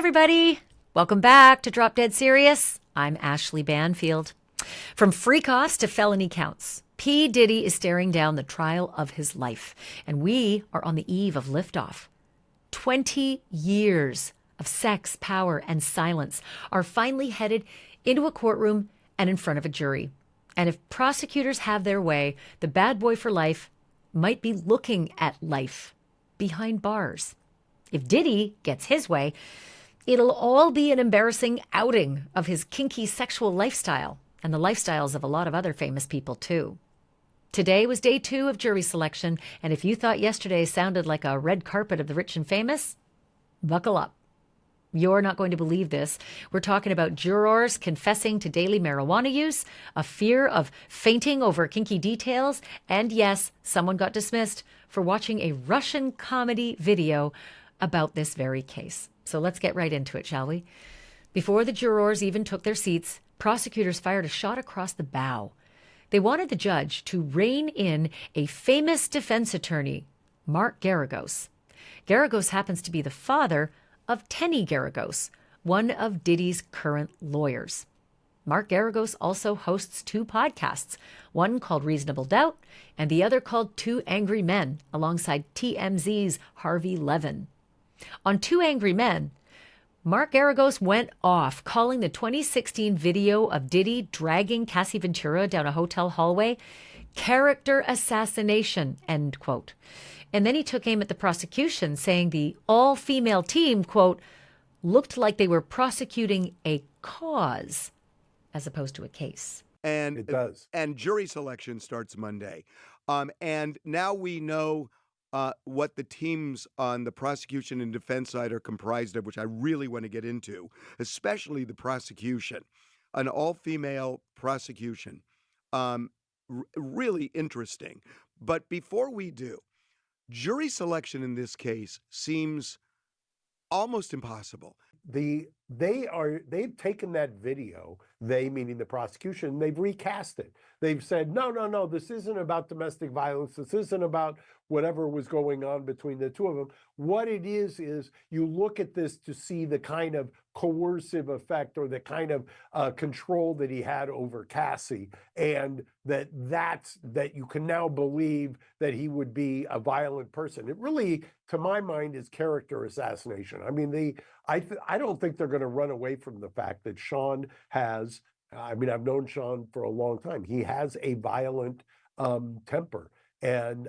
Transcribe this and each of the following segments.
everybody. Welcome back to Drop Dead Serious. I'm Ashleigh Banfield. From freak-offs to felony counts, P. Diddy is staring down the trial of his life, and we are on the eve of liftoff. 20 years of sex, power, and silence are finally headed into a courtroom and in front of a jury. And if prosecutors have their way, the bad boy for life might be looking at life behind bars. If Diddy gets his way, it'll all be an embarrassing outing of his kinky sexual lifestyle and the lifestyles of a lot of other famous people, too. Today was day 2 of jury selection, and if you thought yesterday sounded like a red carpet of the rich and famous, buckle up. You're not going to believe this. We're talking about jurors confessing to daily marijuana use, a fear of fainting over kinky details, and yes, someone got dismissed for watching a Russian comedy video about this very case. So let's get right into it, shall we? Before the jurors even took their seats, prosecutors fired a shot across the bow. They wanted the judge to rein in a famous defense attorney, Mark Geragos. Geragos happens to be the father of Tenny Geragos, one of Diddy's current lawyers. Mark Geragos also hosts 2 podcasts, one called Reasonable Doubt and the other called Two Angry Men, alongside TMZ's Harvey Levin. On Two Angry Men, Mark Geragos went off, calling the 2016 video of Diddy dragging Cassie Ventura down a hotel hallway character assassination, end quote. And then he took aim at the prosecution, saying the all-female team, quote, looked like they were prosecuting a cause as opposed to a case. And it does. And jury selection starts Monday. And now we know what the teams on the prosecution and defense side are comprised of, which I really want to get into, especially the prosecution. An all-female prosecution. Really interesting. But before we do, jury selection in this case seems almost impossible. They've taken that video, they meaning the prosecution, they've recast it. They've said, no, this isn't about domestic violence. This isn't about whatever was going on between the two of them. What it is you look at this to see the kind of coercive effect or the kind of control that he had over Cassie, and that you can now believe that he would be a violent person. It really, to my mind, is character assassination. I mean, I don't think they're going to run away from the fact that Sean has, I've known Sean for a long time. He has a violent temper. And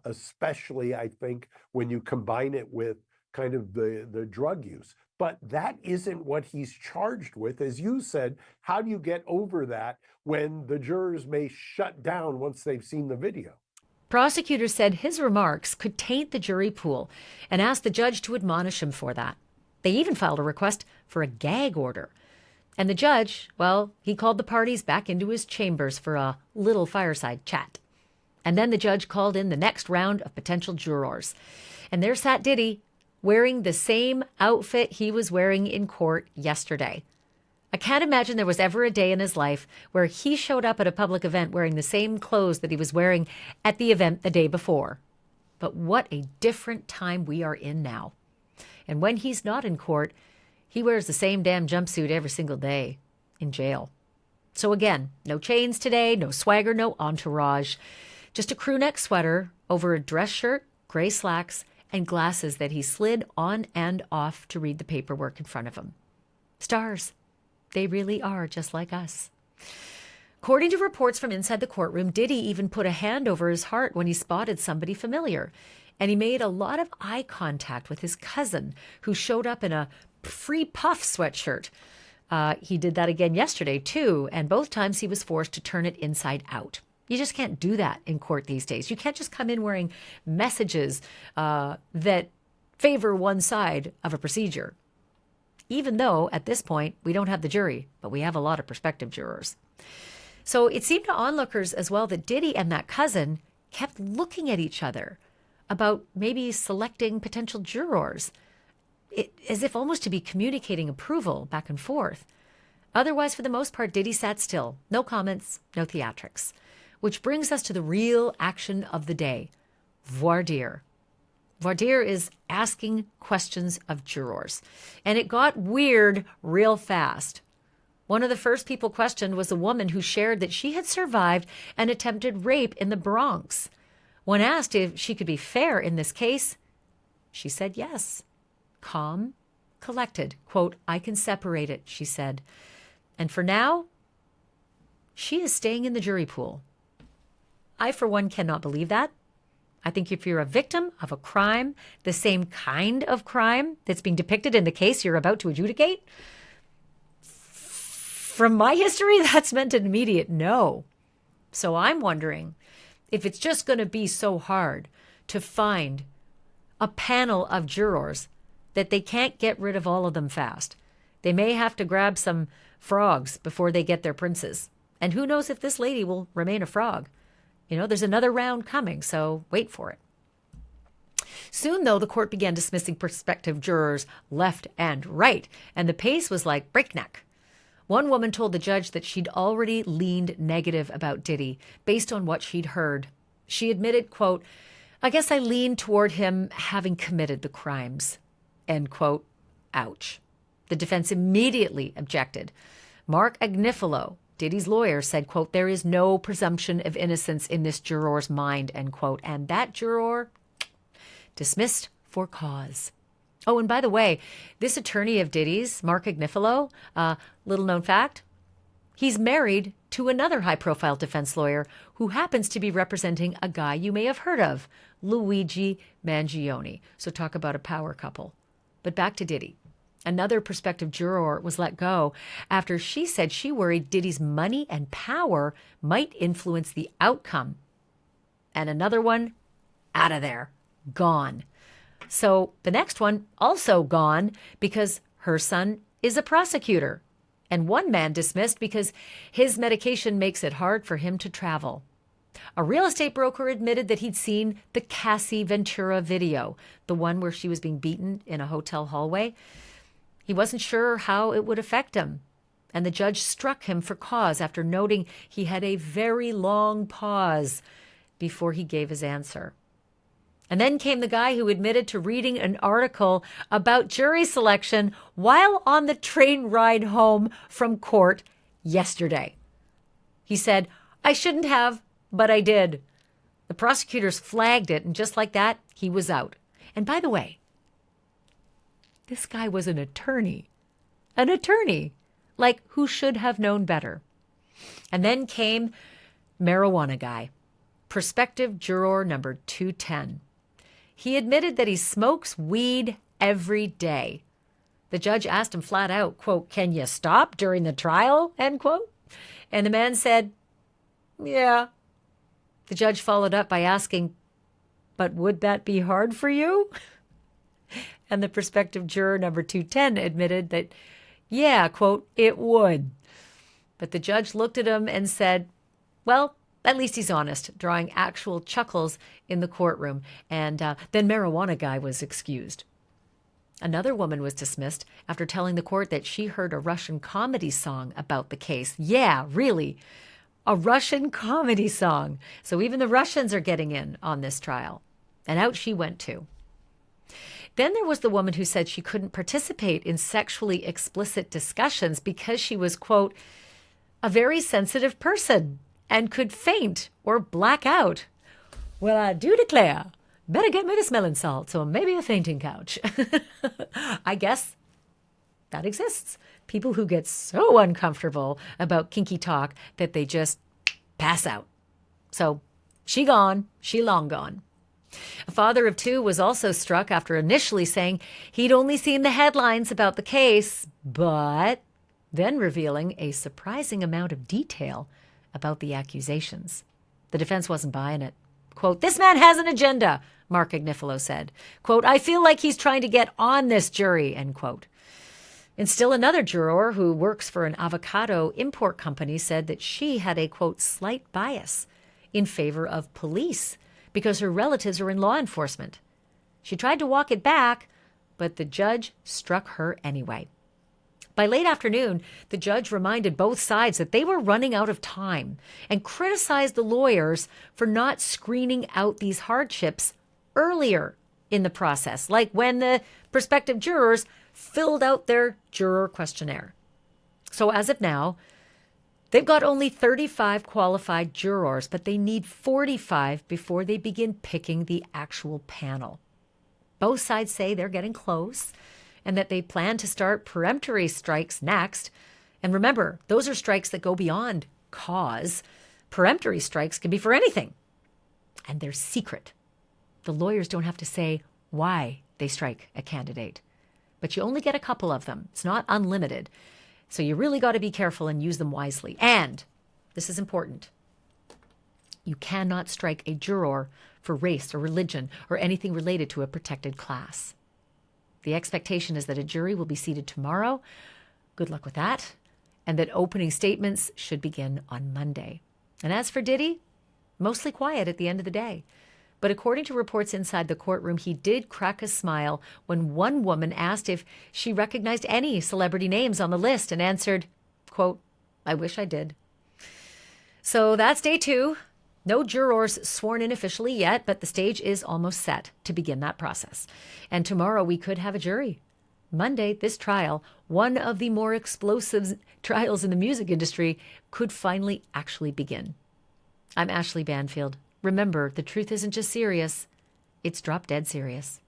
especially, I think, when you combine it with kind of the drug use. But that isn't what he's charged with. As you said, how do you get over that when the jurors may shut down once they've seen the video? Prosecutors said his remarks could taint the jury pool and asked the judge to admonish him for that. They even filed a request for a gag order. And the judge, well, he called the parties back into his chambers for a little fireside chat. And then the judge called in the next round of potential jurors. And there sat Diddy, wearing the same outfit he was wearing in court yesterday. I can't imagine there was ever a day in his life where he showed up at a public event wearing the same clothes that he was wearing at the event the day before. But what a different time we are in now. And when he's not in court, he wears the same damn jumpsuit every single day in jail. So again, no chains today, no swagger, no entourage. Just a crew neck sweater over a dress shirt, gray slacks, and glasses that he slid on and off to read the paperwork in front of him. Stars. They really are just like us. According to reports from inside the courtroom, Diddy even put a hand over his heart when he spotted somebody familiar. And he made a lot of eye contact with his cousin, who showed up in a Free Puff sweatshirt. He did that again yesterday, too, and both times he was forced to turn it inside out. You just can't do that in court these days. You can't just come in wearing messages that favor one side of a procedure. Even though, at this point, we don't have the jury, but we have a lot of prospective jurors. So it seemed to onlookers as well that Diddy and that cousin kept looking at each other about maybe selecting potential jurors, as if almost to be communicating approval back and forth. Otherwise, for the most part, Diddy sat still. No comments, no theatrics. Which brings us to the real action of the day, Voirdire. Voirdire is asking questions of jurors. And it got weird real fast. One of the first people questioned was a woman who shared that she had survived an attempted rape in the Bronx. When asked if she could be fair in this case, she said yes. Calm, collected. Quote, I can separate it, she said. And for now, she is staying in the jury pool. I, for one, cannot believe that. I think if you're a victim of a crime, the same kind of crime that's being depicted in the case you're about to adjudicate, from my history, that's meant an immediate no. So I'm wondering if it's just going to be so hard to find a panel of jurors that they can't get rid of all of them fast. They may have to grab some frogs before they get their princes. And who knows if this lady will remain a frog. You know, there's another round coming, so wait for it. Soon, though, the court began dismissing prospective jurors left and right, and the pace was like breakneck. One woman told the judge that she'd already leaned negative about Diddy based on what she'd heard. She admitted, quote, I guess I leaned toward him having committed the crimes, end quote. Ouch. The defense immediately objected. Mark Geragos, Diddy's lawyer, said, quote, there is no presumption of innocence in this juror's mind, end quote. And that juror dismissed for cause. Oh, and by the way, this attorney of Diddy's, Mark Geragos, little known fact, he's married to another high-profile defense lawyer who happens to be representing a guy you may have heard of, Luigi Mangione. So talk about a power couple. But back to Diddy. Another prospective juror was let go after she said she worried Diddy's money and power might influence the outcome. And another one, out of there, gone. So the next one, also gone because her son is a prosecutor. And one man dismissed because his medication makes it hard for him to travel. A real estate broker admitted that he'd seen the Cassie Ventura video, the one where she was being beaten in a hotel hallway. He wasn't sure how it would affect him. And the judge struck him for cause after noting he had a very long pause before he gave his answer. And then came the guy who admitted to reading an article about jury selection while on the train ride home from court yesterday. He said, I shouldn't have, but I did. The prosecutors flagged it, and just like that, he was out. And by the way, this guy was an attorney. An attorney. Like, who should have known better? And then came marijuana guy, prospective juror number 210. He admitted that he smokes weed every day. The judge asked him flat out, quote, can you stop during the trial, end quote? And the man said, yeah. The judge followed up by asking, but would that be hard for you? And the prospective juror number 210 admitted that, yeah, quote, it would. But the judge looked at him and said, well, at least he's honest, drawing actual chuckles in the courtroom. And then marijuana guy was excused. Another woman was dismissed after telling the court that she heard a Russian comedy song about the case. Yeah, really, a Russian comedy song. So even the Russians are getting in on this trial. And out she went too. Then there was the woman who said she couldn't participate in sexually explicit discussions because she was, quote, a very sensitive person and could faint or black out. Well, I do declare, better get me the smelling salts or maybe a fainting couch. I guess that exists. People who get so uncomfortable about kinky talk that they just pass out. So she gone, she long gone. A father of two was also struck after initially saying he'd only seen the headlines about the case, but then revealing a surprising amount of detail about the accusations. The defense wasn't buying it. Quote, this man has an agenda, Mark Geragos said. Quote, I feel like he's trying to get on this jury, end quote. And still another juror who works for an avocado import company said that she had a, quote, slight bias in favor of police because her relatives are in law enforcement. She tried to walk it back, but the judge struck her anyway. By late afternoon, the judge reminded both sides that they were running out of time and criticized the lawyers for not screening out these hardships earlier in the process, like when the prospective jurors filled out their juror questionnaire. So as of now, they've got only 35 qualified jurors, but they need 45 before they begin picking the actual panel. Both sides say they're getting close and that they plan to start peremptory strikes next. And remember, those are strikes that go beyond cause. Peremptory strikes can be for anything. And they're secret. The lawyers don't have to say why they strike a candidate. But you only get a couple of them. It's not unlimited. So you really got to be careful and use them wisely. And this is important. You cannot strike a juror for race or religion or anything related to a protected class. The expectation is that a jury will be seated tomorrow. Good luck with that. And that opening statements should begin on Monday. And as for Diddy, mostly quiet at the end of the day. But according to reports inside the courtroom, he did crack a smile when one woman asked if she recognized any celebrity names on the list and answered, quote, "I wish I did." So that's day 2. No jurors sworn in officially yet, but the stage is almost set to begin that process. And tomorrow we could have a jury. Monday, this trial, one of the more explosive trials in the music industry, could finally actually begin. I'm Ashleigh Banfield. Remember, the truth isn't just serious, it's drop dead serious.